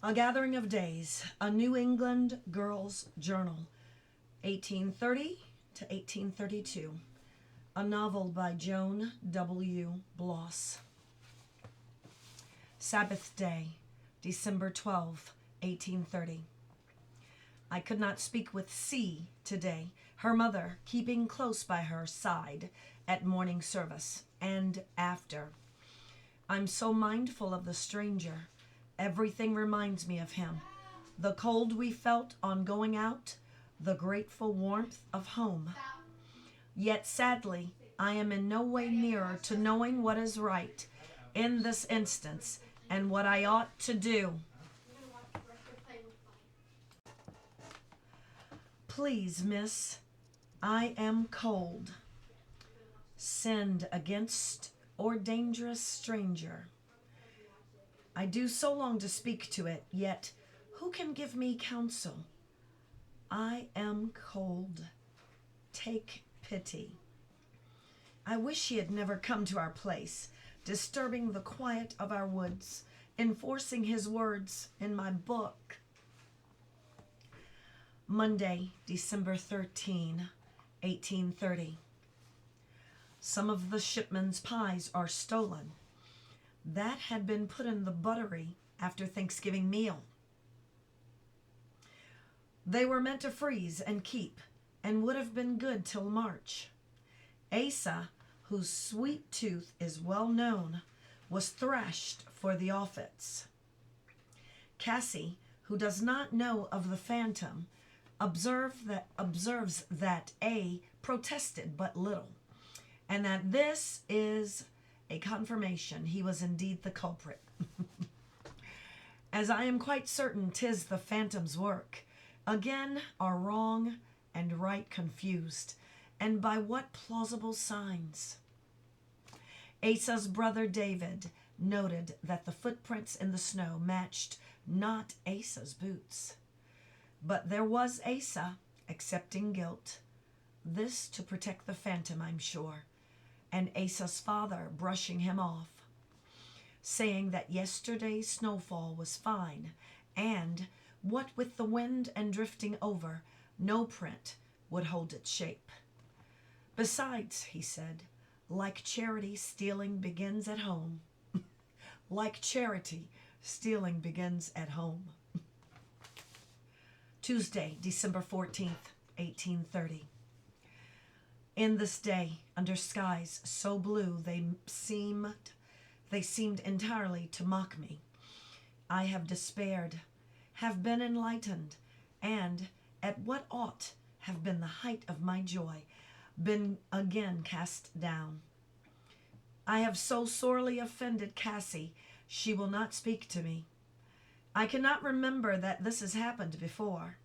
A Gathering of Days, A New England Girl's Journal, 1830 to 1832. A novel by Joan W. Blos. Sabbath Day, December 12, 1830. I could not speak with C today, her mother keeping close by her side at morning service and after. I'm so mindful of the stranger. Everything reminds me of him. The cold we felt on going out, the grateful warmth of home. Yet sadly, I am in no way nearer to knowing what is right in this instance and what I ought to do. Please, miss, I am cold. Sinned against or dangerous stranger. I do so long to speak to it, yet who can give me counsel? I am cold. Take pity. I wish he had never come to our place, disturbing the quiet of our woods, enforcing his words in my book. Monday, December 13, 1830. Some of the shipmen's pies are stolen. That had been put in the buttery after Thanksgiving meal. They were meant to freeze and keep, and would have been good till March. Asa, whose sweet tooth is well known, was thrashed for the offense. Cassie, who does not know of the phantom, observes that A protested but little, and that this is a confirmation he was indeed the culprit. As I am quite certain 'tis the phantom's work, again are wrong and right confused, and by what plausible signs? Asa's brother David noted that the footprints in the snow matched not Asa's boots. But there was Asa accepting guilt, this to protect the phantom, I'm sure, and Asa's father brushing him off, saying that yesterday's snowfall was fine, and what with the wind and drifting over, no print would hold its shape. Besides, he said, like charity, stealing begins at home. Like charity, stealing begins at home. Tuesday, December 14th, 1830. In this day, under skies so blue they seemed entirely to mock me. I have despaired, have been enlightened, and at what ought have been the height of my joy, been again cast down. I have so sorely offended Cassie, she will not speak to me. I cannot remember that this has happened before.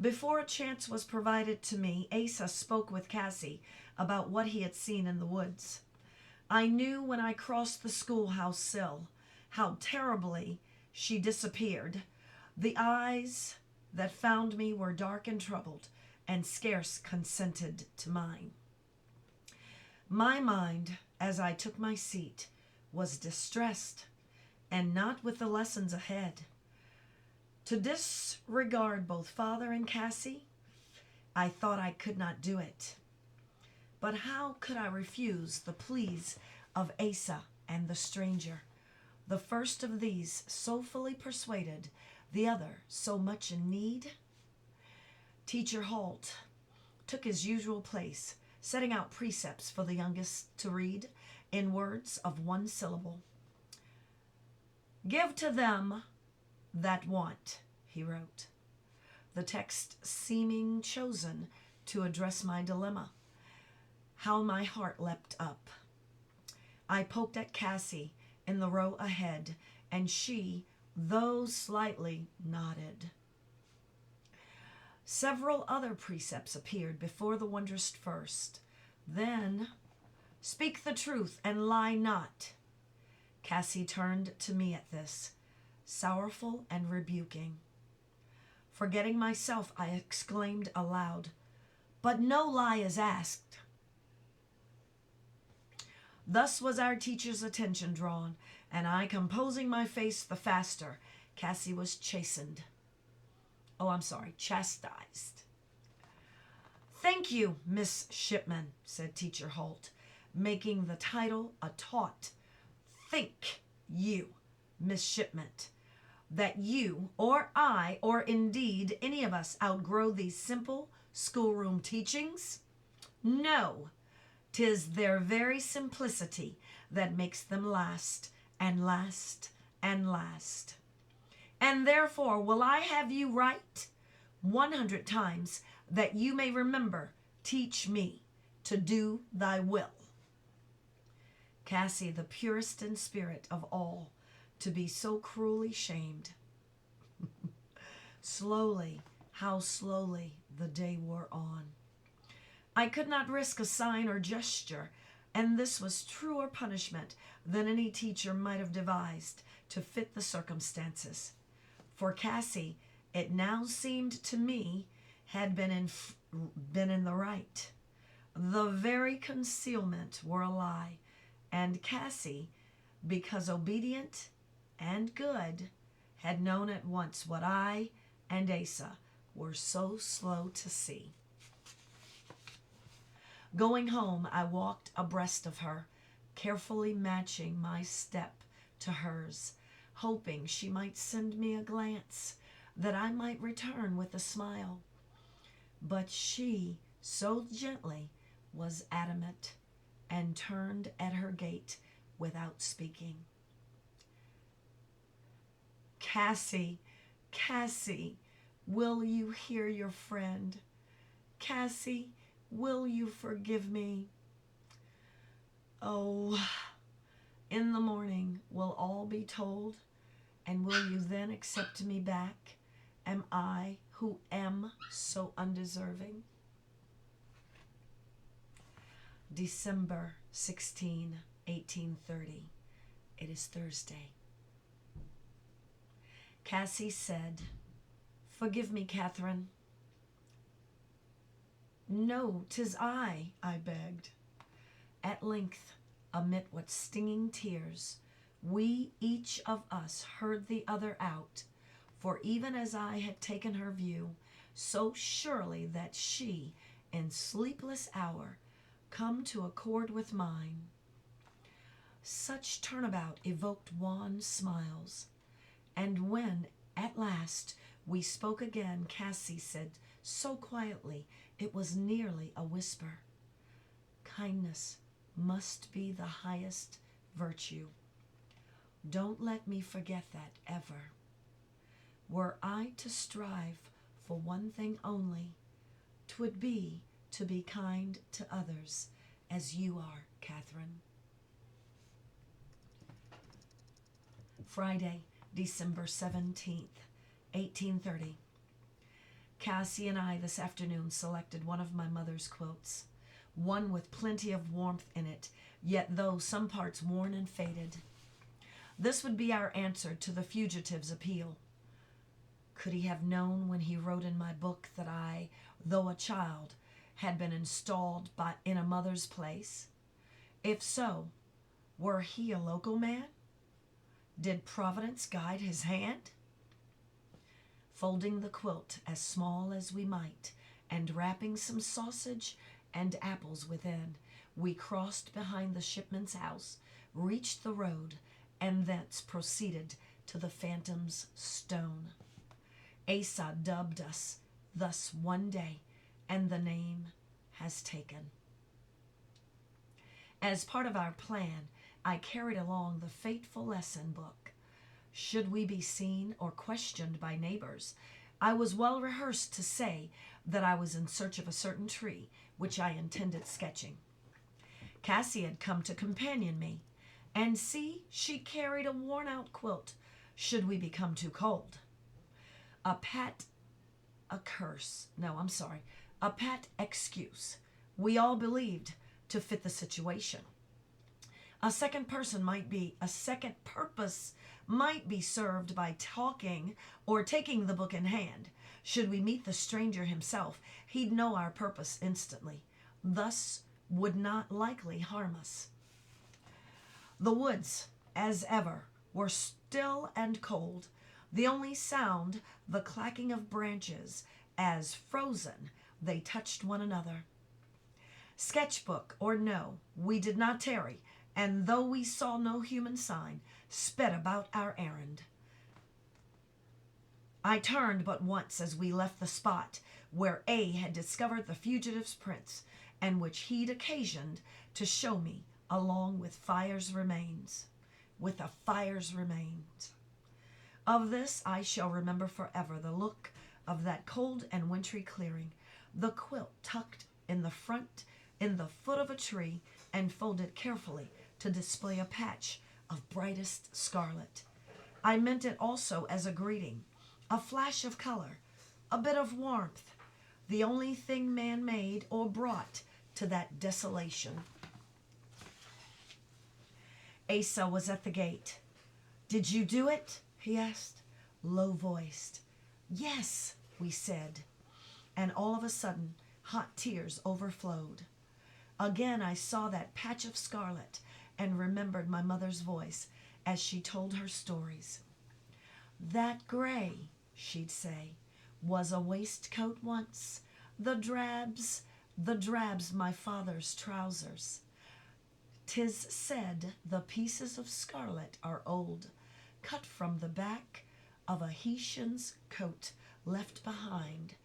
Before a chance was provided to me, Asa spoke with Cassie about what he had seen in the woods. I knew when I crossed the schoolhouse sill how terribly she disappeared. The eyes that found me were dark and troubled, and scarce consented to mine. My mind, as I took my seat, was distressed, and not with the lessons ahead. To disregard both father and Cassie, I thought I could not do it. But how could I refuse the pleas of Asa and the stranger? The first of these so fully persuaded, the other so much in need? Teacher Holt took his usual place, setting out precepts for the youngest to read in words of one syllable. Give to them that want, he wrote, the text seeming chosen to address my dilemma. How my heart leapt up. I poked at Cassie in the row ahead, and she, though slightly, nodded. Several other precepts appeared before the wondrous first. Then, speak the truth and lie not. Cassie turned to me at this, sorrowful and rebuking. Forgetting myself, I exclaimed aloud, but no lie is asked. Thus was our teacher's attention drawn, and I, composing my face the faster, Cassie was chastised. Thank you, Miss Shipman, said Teacher Holt, making the title a taunt. Think you, Miss Shipman, that you or I, or indeed any of us, outgrow these simple schoolroom teachings? No, 'tis their very simplicity that makes them last and last and last. And therefore will I have you write 100 times, that you may remember, teach me to do thy will. Cassie, the purest in spirit of all, to be so cruelly shamed. Slowly, how slowly the day wore on. I could not risk a sign or gesture, and this was truer punishment than any teacher might have devised to fit the circumstances. For Cassie, it now seemed to me, had been in the right. The very concealment were a lie, and Cassie, because obedient and good, had known at once what I and Asa were so slow to see. Going home, I walked abreast of her, carefully matching my step to hers, hoping she might send me a glance, that I might return with a smile. But she, so gently, was adamant, and turned at her gate without speaking. Cassie, Cassie, will you hear your friend? Cassie, will you forgive me? Oh, in the morning will all be told, and will you then accept me back? Am I, who am so undeserving? December 16, 1830. It is Thursday. Cassie said, "Forgive me, Catherine." "No, 'tis I begged. At length, amid what stinging tears, we each of us heard the other out, for even as I had taken her view, so surely that she, in sleepless hour, come to accord with mine. Such turnabout evoked wan smiles, and when at last we spoke again, Cassie said so quietly it was nearly a whisper, "Kindness must be the highest virtue. Don't let me forget that ever. Were I to strive for one thing only, 'twould be to be kind to others as you are, Catherine." Friday, December 17th, 1830. Cassie and I this afternoon selected one of my mother's quotes, one with plenty of warmth in it, yet though some parts worn and faded. This would be our answer to the fugitive's appeal. Could he have known when he wrote in my book that I, though a child, had been installed in a mother's place? If so, were he a local man? Did Providence guide his hand? Folding the quilt as small as we might, and wrapping some sausage and apples within, we crossed behind the shipman's house, reached the road, and thence proceeded to the Phantom's Stone. Asa dubbed us thus one day, and the name has taken. As part of our plan, I carried along the fateful lesson book. Should we be seen or questioned by neighbors, I was well rehearsed to say that I was in search of a certain tree, which I intended sketching. Cassie had come to companion me, and see, she carried a worn-out quilt, should we become too cold. A pat excuse, we all believed, to fit the situation. A second purpose might be served by talking or taking the book in hand. Should we meet the stranger himself, he'd know our purpose instantly, thus would not likely harm us. The woods, as ever, were still and cold. The only sound, the clacking of branches, as frozen they touched one another. Sketchbook or no, we did not tarry, and though we saw no human sign, sped about our errand. I turned but once as we left the spot where A had discovered the fugitive's prints, and which he'd occasioned to show me along with fire's remains. With a fire's remains. Of this I shall remember forever the look of that cold and wintry clearing, the quilt tucked in the foot of a tree and folded carefully to display a patch of brightest scarlet. I meant it also as a greeting, a flash of color, a bit of warmth, the only thing man made or brought to that desolation. Asa was at the gate. "Did you do it?" he asked, low-voiced. "Yes," we said, and all of a sudden hot tears overflowed. Again I saw that patch of scarlet and remembered my mother's voice as she told her stories. "That gray," she'd say, "was a waistcoat once, the drabs my father's trousers. 'Tis said the pieces of scarlet are old, cut from the back of a Hessian's coat left behind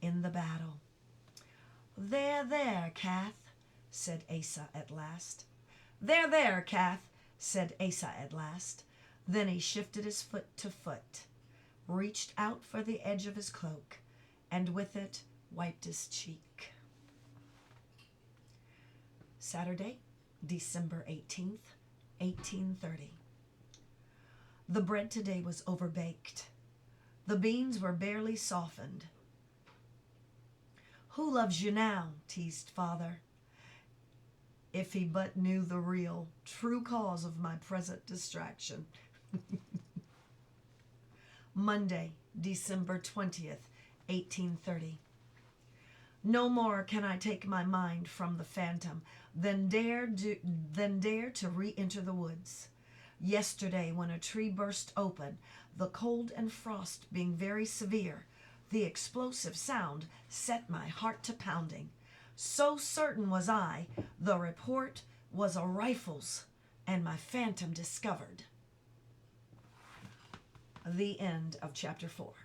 in the battle." There, Kath," said Asa at last. There, Kath," said Asa at last. Then he shifted his foot to foot, reached out for the edge of his cloak, and with it wiped his cheek. Saturday, December 18th, 1830. The bread today was overbaked. The beans were barely softened. "Who loves you now?" teased Father. If he but knew the real, true cause of my present distraction. Monday, December 20th, 1830. No more can I take my mind from the phantom than dare to re-enter the woods. Yesterday, when a tree burst open, the cold and frost being very severe, the explosive sound set my heart to pounding. So certain was I, the report was a rifle's, and my phantom discovered. The end of chapter 4.